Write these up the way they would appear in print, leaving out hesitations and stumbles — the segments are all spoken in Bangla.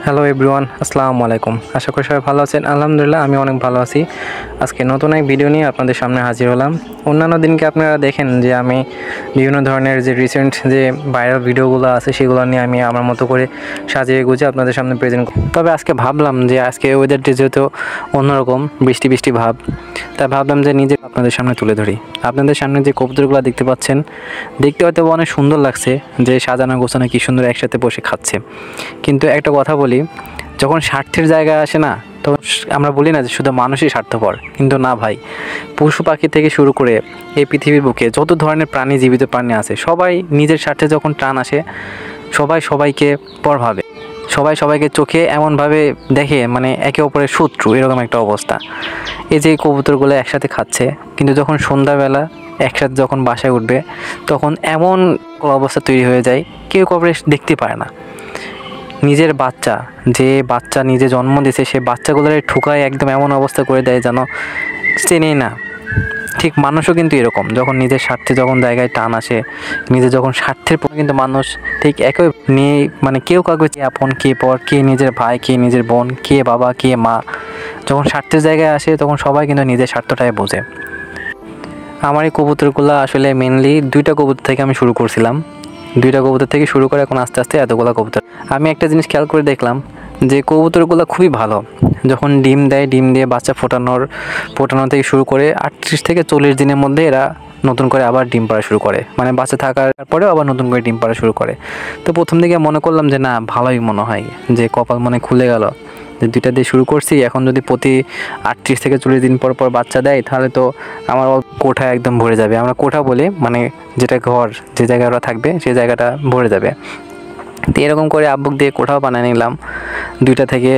হ্যালো এভরিওয়ান, আসসালামু আলাইকুম। আশা করি সবাই ভালো আছেন। আলহামদুলিল্লাহ আমি অনেক ভালো আছি। আজকে নতুন এক ভিডিও নিয়ে আপনাদের সামনে হাজির হলাম। অন্যান্য দিনকে আপনারা দেখেন যে আমি বিভিন্ন ধরনের যে রিসেন্ট যে ভাইরাল ভিডিওগুলো আছে সেগুলো নিয়ে আমি আমার মতো করে সাজিয়ে গুছিয়ে আপনাদের সামনে প্রেজেন্ট করি। তবে আজকে ভাবলাম যে আজকে ওয়েদারটি যেহেতু অন্যরকম, বৃষ্টি বৃষ্টি ভাব, তাই ভাবলাম যে নিজে আপনাদের সামনে তুলে ধরি। আপনাদের সামনে যে কবুতরগুলো দেখতে পাচ্ছেন, দেখতে হয়তো অনেক সুন্দর লাগছে যে সাজানো গোছানো কি সুন্দর একসাথে বসে খাচ্ছে। কিন্তু একটা কথা বলি, যখন স্বার্থের জায়গায় আসে না, তখন আমরা বলি না যে শুধু মানুষই স্বার্থপর, কিন্তু না ভাই, পশু পাখি থেকে শুরু করে এই পৃথিবীর বুকে যত ধরনের প্রাণী, জীবিত প্রাণী আছে, সবাই নিজের স্বার্থে যখন টান আসে, সবাই সবাইকে পর ভাবে, সবাই সবাইকে চোখে এমনভাবে দেখে মানে একে অপরের শত্রু, এরকম একটা অবস্থা। এই যে কবুতরগুলো একসাথে খাচ্ছে, কিন্তু যখন সন্ধ্যাবেলা একসাথে যখন বাসায় উঠবে, তখন এমন অবস্থা তৈরি হয়ে যায়, কেউ কবরে দেখতে পায় না। নিজের বাচ্চা, যে বাচ্চা নিজে জন্ম দিয়েছে, সে বাচ্চাগুলোর ঠুকায় একদম এমন অবস্থা করে দেয় যেন চেনেই না। ঠিক মানুষও কিন্তু এরকম, যখন নিজের স্বার্থে যখন জায়গায় টান আসে, নিজে যখন স্বার্থের পর কিন্তু মানুষ ঠিক একই নিয়ে মানে কেউ কাউকে কে আপন, কে পর, কে নিজের ভাই, কে নিজের বোন, কে বাবা, কে মা, যখন স্বার্থের জায়গায় আসে তখন সবাই কিন্তু নিজের স্বার্থটাই বোঝে। আমার এই কবুতরগুলো আসলে মেনলি দুইটা কবুতর থেকে আমি শুরু করছিলাম, দুইটা কবুতর থেকে শুরু করে এখন আস্তে আস্তে এতগুলো কবুতর। আমি একটা জিনিস খেয়াল করে দেখলাম যে কবুতরগুলো খুবই ভালো, যখন ডিম দেয়, ডিম দিয়ে বাচ্চা ফোটানো থেকে শুরু করে 38 থেকে 40 দিনের মধ্যে এরা নতুন করে আবার ডিম পাড়া শুরু করে, মানে বাচ্চা থাকার পরেও আবার নতুন করে ডিম পাড়া শুরু করে। তো প্রথম দিকে মনে করলাম যে না, ভালোই মনে হয়, যে কপাল মনে খুলে গেল, যে দুইটা দিয়ে শুরু করছি, এখন যদি প্রতি 38 থেকে 40 দিন পর পর বাচ্চা দেয়, তাহলে তো আমার কোঠা একদম ভরে যাবে। আমরা কোঠা বলি, মানে যেটা ঘর, যে জায়গায় ওরা থাকবে সেই জায়গাটা ভরে যাবে। তো এরকম করে আব্বুক দিয়ে কোঠাও বানিয়ে নিলাম। দুইটা থেকে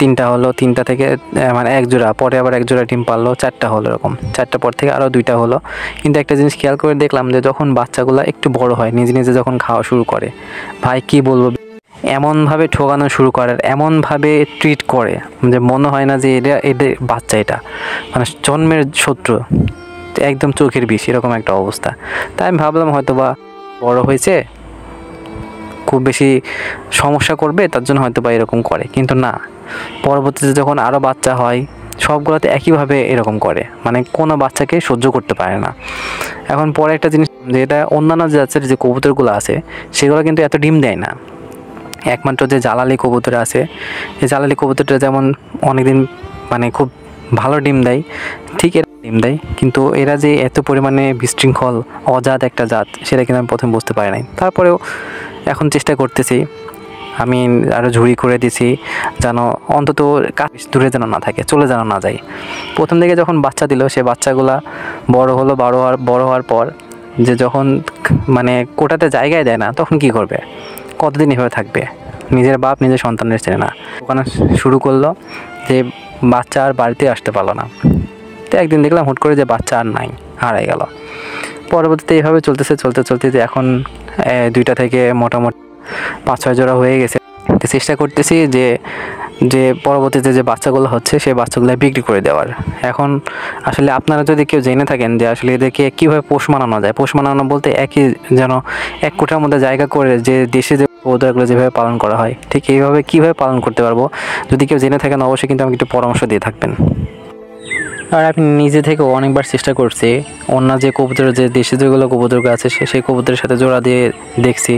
তিনটা হলো, তিনটা থেকে মানে এক জোড়া, পরে আবার এক জোড়া ডিম পারলো, চারটা হলো, এরকম চারটা পর থেকে আরও দুইটা হলো। কিন্তু একটা জিনিস খেয়াল করে দেখলাম যে যখন বাচ্চাগুলো একটু বড় হয়, নিজে নিজে যখন খাওয়া শুরু করে, ভাই কি বলবো, এমনভাবে ঠকানো শুরু করে, এমনভাবে ট্রিট করে যে মনে হয় না যে এদের বাচ্চা, এটা মানে জন্মের শত্রু, একদম চোখের বিষ, এরকম একটা অবস্থা। তাই আমি ভাবলাম হয়তো বা বড় হয়েছে, খুব বেশি সমস্যা করবে, তার জন্য হয়তো বা এরকম করে। কিন্তু না, পরবর্তীতে যখন আরও বাচ্চা হয়, সবগুলোতে একইভাবে এরকম করে, মানে কোনো বাচ্চাকে সহ্য করতে পারে না। এখন পরে একটা জিনিস, যে এটা অন্যান্য জাতের যে কবুতরগুলো আছে সেগুলো কিন্তু এত ডিম দেয় না। একমাত্র যে জালালি কবুতর আছে, এই জালালি কবুতরটা যেমন অনেকদিন মানে খুব ভালো ডিম দেয়, ঠিক এরা ডিম দেয়, কিন্তু এরা যে এত পরিমাণে বিশৃঙ্খল অজাত একটা জাত, সেটা কিন্তু আমি প্রথমে বুঝতে পারি নাই। তারপরেও এখন চেষ্টা করতেছি, আমি আরও ঝুড়ি করে দিছি যেন অন্তত কাছ দূরে যেন না থাকে, চলে যেন না যায়। প্রথম দিকে যখন বাচ্চা দিল, সে বাচ্চাগুলা বড় হলো, বড় হওয়ার পর যে যখন মানে কোটাতে জায়গায় দেয় না, তখন কি করবে, কতদিন এভাবে থাকবে, নিজের বাপ নিজের সন্তানের চেনে না। ওখানে শুরু করলো যে বাচ্চা আর বাড়িতে আসতে পারলো না। তো একদিন দেখলাম হুট করে যে বাচ্চা আর নাই, হারাই গেল। পরবর্তীতে এইভাবে চলতে যে এখন দুইটা থেকে মোটামুটি 5-6 জোড়া হয়ে গেছে। চেষ্টা করতেছি যে যে পরবর্তীতে যে বাচ্চাগুলো হচ্ছে, সেই বাচ্চাগুলো বিক্রি করে দেওয়ার। এখন আসলে আপনারা যদি কেউ জেনে থাকেন যে আসলে এদেরকে কীভাবে পোষ মানানো যায়, পোষ মানানো বলতে একই যেন এক কোঠার মধ্যে জায়গা করে যে দেশে যে কবুতরগুলো যেভাবে পালন করা হয়, ঠিক এইভাবে কীভাবে পালন করতে পারবো, যদি কেউ জেনে থাকেন অবশ্যই কিন্তু আমাকে একটু পরামর্শ দিয়ে থাকবেন। আর আমি নিজে থেকেও অনেকবার চেষ্টা করছি, অন্য যে কবুতর, যে দেশে যেগুলো কবুতরগুলো আছে সেই কবুতরের সাথে জোড়া দিয়ে দেখছি,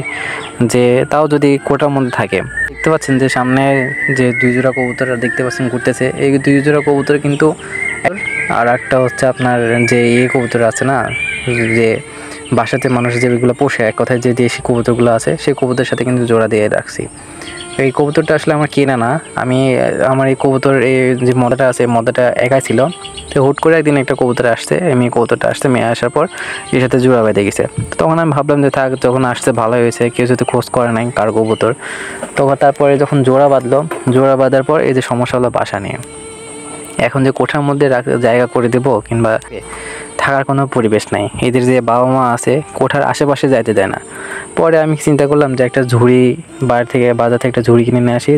যে তাও যদি কোটার মধ্যে থাকে। দেখতে পাচ্ছেন যে সামনে যে 2 জোড়া কবুতর দেখতে পাচ্ছেন ঘুরতেছে, এই 2 জোড়া কবুতর কিন্তু, আর একটা হচ্ছে আপনার যে কবুতর আছে না, যে বাসাতে মানুষ যেগুলো পোষে, এক কথায় যে দেশি কবুতরগুলো আছে, সেই কবুতরের সাথে কিন্তু জোড়া দিয়ে রাখছি। এই কবুতরটা আসলে আমার কেনা না, আমার এই কবুতর, এই যে মদাটা আছে, মদাটা একাই ছিল। তো হুট করে একদিন একটা কবুতর আসছে, কবুতরটা আসছে, মেয়ে আসার পর এর সাথে জোড়া বেঁধে গেছে। তখন আমি ভাবলাম যে থাক, যখন আসছে ভালো হয়েছে, কেউ যদি খোঁজ করে নাই কার কবুতর। তখন তারপরে যখন জোড়া বাঁধলো, জোড়া বাঁধার পর এই যে সমস্যা হলো বাসা নিয়ে। এখন যে কোঠার মধ্যে জায়গা করে দেব, কিংবা থাকার কোনো পরিবেশ নাই, এদের যে বাবা মা আছে কোঠার আশেপাশে যাইতে দেয় না। পরে আমি চিন্তা করলাম যে একটা ঝুড়ি, বাইরে থেকে বাজার থেকে একটা ঝুড়ি কিনে নিয়ে আসি,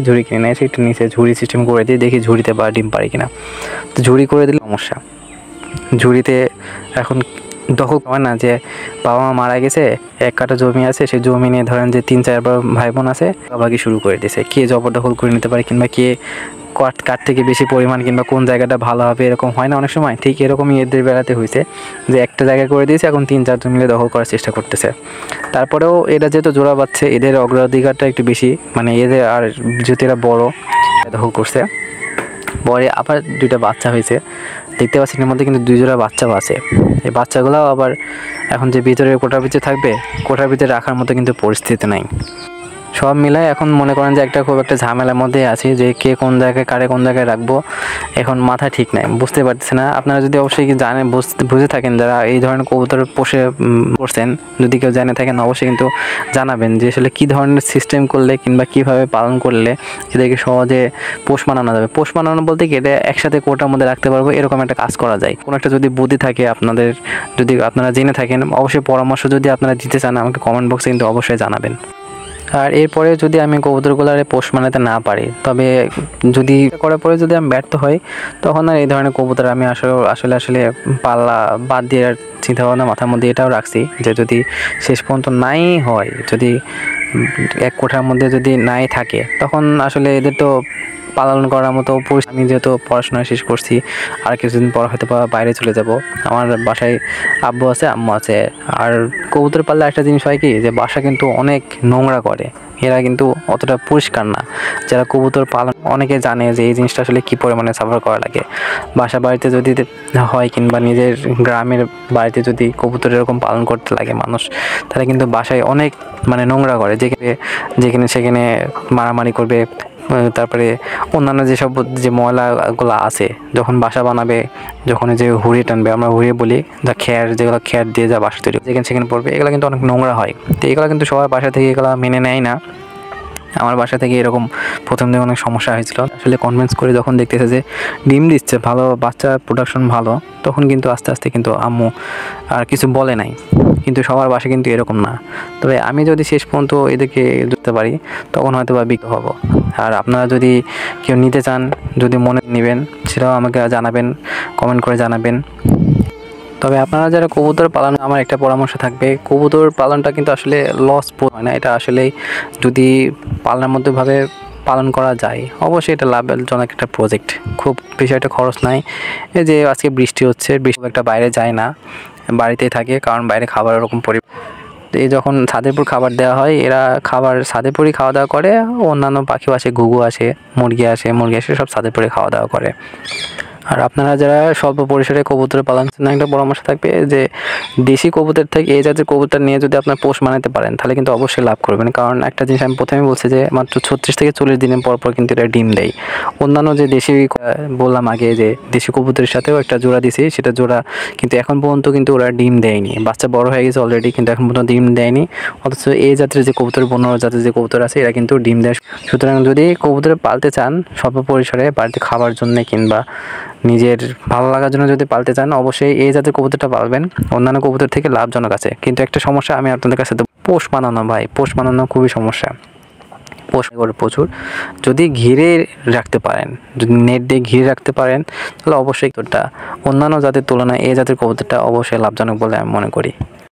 একটু নিচে ঝুড়ি সিস্টেম করে দিই, দেখি ঝুড়িতে বা ডিম পারি কিনা। তো ঝুড়ি করে দিলে সমস্যা, ঝুড়িতে এখন দখল হয় না যে বাবা মা মারা গেছে, 1 কাঠা জমি আছে, সেই জমি নিয়ে ধরেন যে 3-4 ভাই বোন আছে, ভাগাভাগি শুরু করে দিয়েছে, কে জবরদখল করে নিতে পারে কিংবা কে কার থেকে বেশি পরিমাণ কিংবা কোন জায়গাটা ভালো হবে, এরকম হয় না অনেক সময়? ঠিক এরকমই এদের বেলাতে হয়েছে যে একটা জায়গা করে দিয়েছে, এখন 3-4 জন মিলে দখল করার চেষ্টা করতেছে। তারপরেও এরা যেহেতু জোড়া বাচ্ছে, এদের অগ্রাধিকারটা একটু বেশি, মানে এদের আর যেহেতু এরা বড় দখল করছে, পরে আবার 2টা বাচ্চা হয়েছে, দেখতে পাচ্ছেন এর মধ্যে কিন্তু 2 জোড়া বাচ্চাও আছে। এই বাচ্চাগুলো আবার এখন যে ভিতরে কোঠার ভিতরে থাকবে, কোঠার ভিতরে রাখার মতো কিন্তু পরিস্থিতি নাই। সব মিলায় এখন মনে করেন যে খুব একটা ঝামেলার মধ্যে আছি যে কে কোন জায়গায় কারে কোন জায়গায় রাখবো, এখন মাথা ঠিক নাই, বুঝতে পারতেছি না। আপনারা যদি অবশ্যই জানেন, বুঝে থাকেন, যারা এই ধরনের কবুতর পড়ছেন, যদি কেউ জেনে থাকেন অবশ্যই কিন্তু জানাবেন যে আসলে কী ধরনের সিস্টেম করলে কিংবা কীভাবে পালন করলে এদেরকে সহজে পোষ মানানো যাবে। পোষ মানানো বলতে কি, এটা একসাথে কোটার মধ্যে রাখতে পারবো, এরকম একটা কাজ করা যায়। কোনো একটা যদি বুদ্ধি থাকে আপনাদের, যদি আপনারা জেনে থাকেন, অবশ্যই পরামর্শ যদি আপনারা দিতে চান আমাকে কমেন্ট বক্সে কিন্তু অবশ্যই জানাবেন। আর এরপরে যদি আমি কবুতরগুলারে পোষ মানাতে না পারি, তবে যদি করার পরে যদি আমি ব্যর্থ হই, তখন আর এই ধরনের কবুতর আমি আসলে পাল্লা বাদ দিয়ে চিন্তাভাবনা মাথার মধ্যে এটাও রাখছি যে যদি শেষ পর্যন্ত নাই হয়, যদি এক কোঠার মধ্যে যদি নাই থাকে, তখন আসলে এদের তো পালন করার মতো আমি যেহেতু পড়াশোনা শেষ করছি, আর কিছুদিন পর হয়তো বা বাইরে চলে যাব। আমার বাসায় আব্বু আছে, আম্মু আছে। আর কবুতর পাললে একটা জিনিস হয় কি, যে বাসা কিন্তু অনেক নোংরা করে, এরা কিন্তু অতটা পরিষ্কার না। যারা কবুতর পালন, অনেকে জানে যে এই জিনিসটা আসলে কী পরিমাণে সাফার করা লাগে। বাসা বাড়িতে যদি হয় কিংবা নিজের গ্রামের বাড়িতে যদি কবুতর এরকম পালন করতে লাগে মানুষ, তাহলে কিন্তু বাসায় অনেক মানে নোংরা করে, যেখানে সেখানে মারামারি করবে। তারপরে অন্যান্য যেসব যে ময়লাগুলো আছে, যখন বাসা বানাবে, যখন যে হুড়ি টানবে, আমরা হুড়ি বলি, যা যেগুলো খ্যার দিয়ে যা বাসা তৈরি যেখানে সেখানে পড়বে, এগুলো কিন্তু অনেক নোংরা হয়। তো এগুলো কিন্তু সবার বাসা থেকে এগুলো মেনে নেয় না। আমার বাসা থেকে এরকম প্রথম দিকে অনেক সমস্যা হয়েছিল। আসলে কনভিন্স করে যখন দেখতেছে যে ডিম দিচ্ছে ভালো, বাচ্চা প্রোডাকশন ভালো, তখন কিন্তু আস্তে আস্তে কিন্তু আম্মু আর কিছু বলে নাই। কিন্তু সবার বাসা কিন্তু এরকম না। তবে আমি যদি শেষ পর্যন্ত এদেরকে ধরতে পারি, তখন হয়তো বা বিক্রি হব। আর আপনারা যদি কেউ নিতে চান, যদি মনে নেবেন, সেটাও আমাকে জানাবেন, কমেন্ট করে জানাবেন। তবে আপনারা যারা কবুতর পালন, আমার একটা পরামর্শ থাকবে, কবুতর পালনটা কিন্তু আসলে লস হয় না। এটা আসলেই যদি পালনের মধ্যেভাবে পালন করা যায়, অবশ্যই এটা লাভজনক একটা প্রজেক্ট। খুব বেশি একটা খরচ নাই। এই যে আজকে বৃষ্টি হচ্ছে, বৃষ্টি একটা বাইরে যায় না, বাড়িতেই থাকে, কারণ বাইরে খাবার এরকম এই যখন ছাদের উপর খাবার দেওয়া হয়, এরা খাবার ছাদের উপরই খাওয়া দাওয়া করে। অন্যান্য পাখিও আসে, ঘুঘু আসে, মুরগি আসে সব ছাদের উপরে খাওয়া দাওয়া করে। আর আপনারা যারা স্বল্প পরিসরে কবুতর পালন, একটা পরামর্শ থাকবে যে দেশি কবুতর থেকে এই জাতের কবুতর নিয়ে যদি আপনার পোষ মানাতে পারেন, তাহলে কিন্তু অবশ্যই লাভ করবেন। কারণ একটা জিনিস আমি প্রথমে বলছি যে মাত্র 36 থেকে 40 দিনের পর কিন্তু এটা ডিম দেয়। অন্যান্য যে দেশি বললাম আগে, যে দেশি কবুতরের সাথেও একটা জোড়া দিছি, সেটা জোড়া কিন্তু এখন পর্যন্ত কিন্তু ওরা ডিম দেয়নি। বাচ্চা বড় হয়ে গেছে অলরেডি, কিন্তু এখন পর্যন্ত ডিম দেয়নি। অথচ এই জাতের যে কবুতর, বন্য জাতের যে কবুতর আছে, এরা কিন্তু ডিম দেয়। সুতরাং যদি কবুতর পালতে চান স্বল্প পরিসরে, বাড়িতে খাবার জন্য কিংবা নিজের ভালো লাগার জন্য যদি পালতে চান, অবশ্যই এই জাতের কবুতরটা পালবেন। অন্যান্য কবুতর থেকে লাভজনক আছে, কিন্তু একটা সমস্যা আমি আপনাদের কাছে পোষ মানানো, ভাই পোষ মানানো খুবই সমস্যা। পোষ করে প্রচুর, যদি ঘিরে রাখতে পারেন, যদি নেট দিয়ে ঘিরে রাখতে পারেন, তাহলে অবশ্যই অন্যান্য জাতের তুলনায় এই জাতের কবুতরটা অবশ্যই লাভজনক বলে আমি মনে করি।